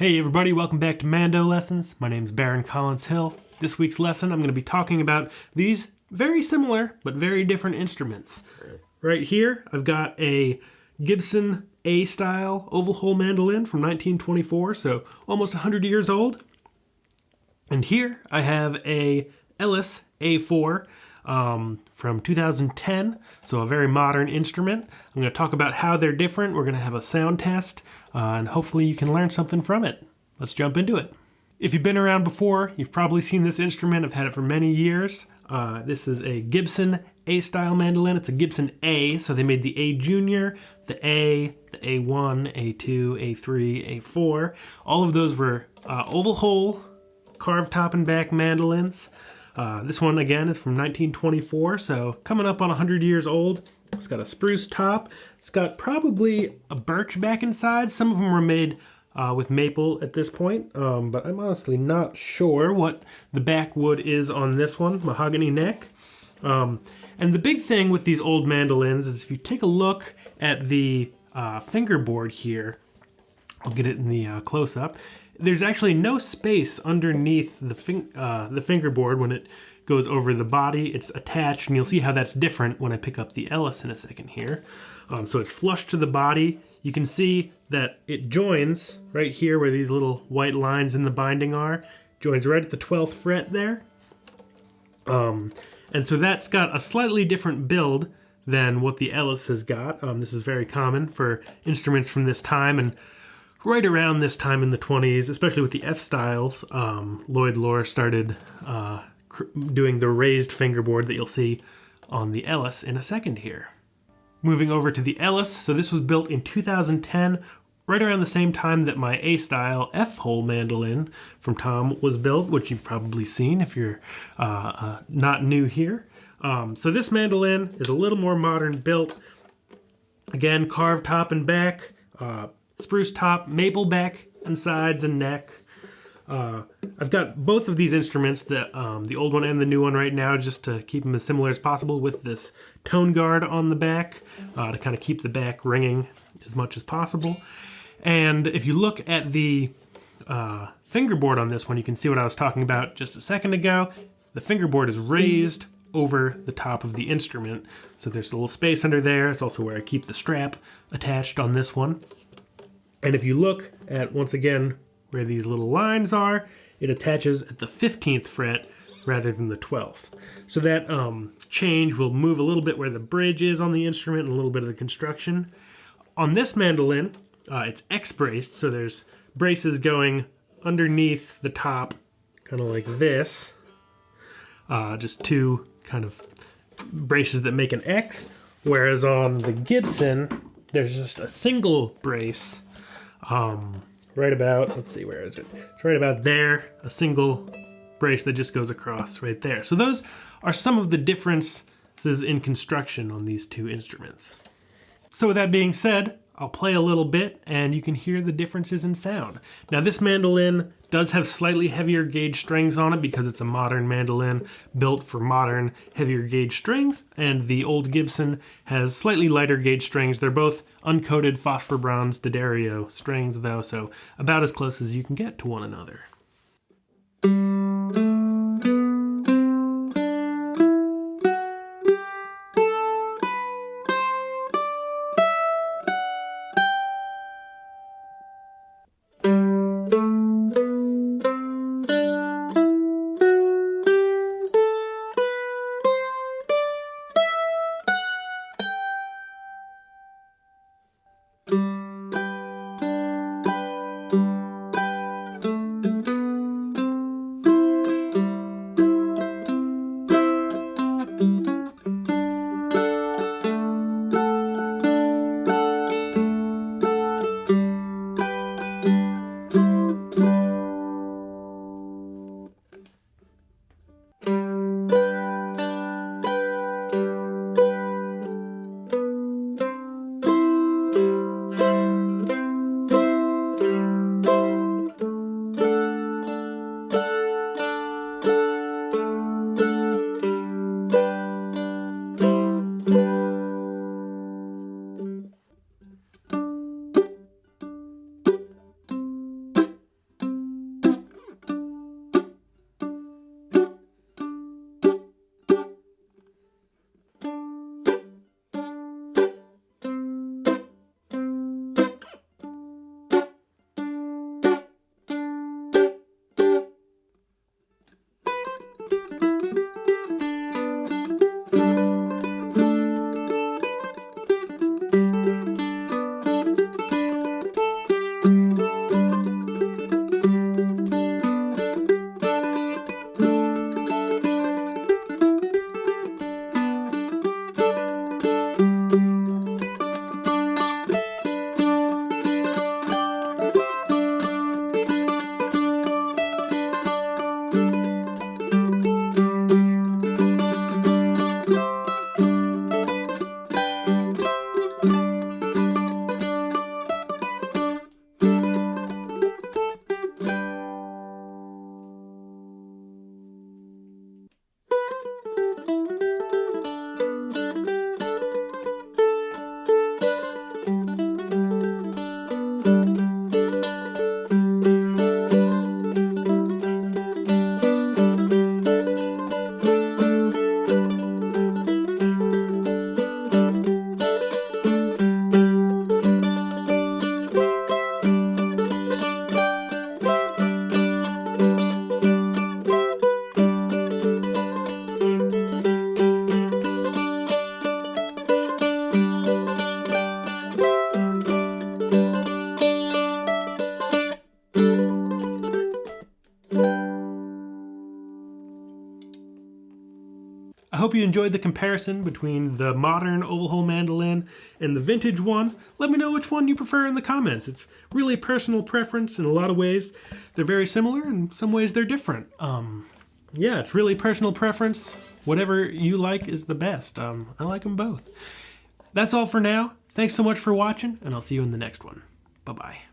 Hey everybody, welcome back to Mando Lessons. My name is Baron Collins Hill. This week's lesson I'm going to be talking about these very similar but very different instruments. Right here I've got a Gibson A Style oval hole mandolin from 1924, so almost 100 years old. And here I have a Ellis A4 from 2010, so a very modern instrument. I'm going to talk about how they're different. We're going to have a sound test, and hopefully you can learn something from it. Let's jump into it. If you've been around before, you've probably seen this instrument. I've had it for many years. This is a Gibson A Style mandolin. It's a Gibson A, so they made the A Junior, the A1, A2, A3, A4. All of those were oval hole, carved top and back mandolins. This one, again, is from 1924, so coming up on 100 years old. It's got a spruce top. It's got probably a birch back inside. Some of them were made with maple at this point, but I'm honestly not sure what the back wood is on this one. Mahogany neck. And the big thing with these old mandolins is if you take a look at the fingerboard here, I'll get it in the close-up, there's actually no space underneath the fingerboard when it goes over the body. It's attached, and you'll see how that's different when I pick up the Ellis in a second here. So it's flush to the body. You can see that it joins right here where these little white lines in the binding are. Joins right at the 12th fret there. And so that's got a slightly different build than what the Ellis has got. This is very common for instruments from this time, and right around this time in the 20s, especially with the F styles, Lloyd Loar started doing the raised fingerboard that you'll see on the Ellis in a second here. Moving over to the Ellis, so this was built in 2010, right around the same time that my A Style F-hole mandolin from Tom was built, which you've probably seen if you're not new here. So this mandolin is a little more modern built. Again, carved top and back, spruce top, maple back and sides and neck. I've got both of these instruments, the old one and the new one right now, just to keep them as similar as possible, with this tone guard on the back to kind of keep the back ringing as much as possible. And if you look at the fingerboard on this one, you can see what I was talking about just a second ago. The fingerboard is raised over the top of the instrument, so there's a little space under there. It's also where I keep the strap attached on this one. And if you look at, once again, where these little lines are, it attaches at the 15th fret rather than the 12th. So that change will move a little bit where the bridge is on the instrument and a little bit of the construction. On this mandolin, it's X-braced, so there's braces going underneath the top, kind of like this. Just two kind of braces that make an X, whereas on the Gibson, there's just a single brace right about, let's see, where is it? It's right about there, a single brace that just goes across right there. So those are some of the differences in construction on these two instruments. So with that being said, I'll play a little bit and you can hear the differences in sound. Now this mandolin does have slightly heavier gauge strings on it because it's a modern mandolin built for modern heavier gauge strings, and the old Gibson has slightly lighter gauge strings. They're both uncoated phosphor bronze D'Addario strings though, so about as close as you can get to one another. hope you enjoyed the comparison between the modern oval hole mandolin and the vintage one. Let me know which one you prefer in the comments. It's really personal preference in a lot of ways. They're very similar, and in some ways they're different. Yeah, it's really personal preference. Whatever you like is the best. I like them both. That's all for now. Thanks so much for watching, and I'll see you in the next one. Bye-bye.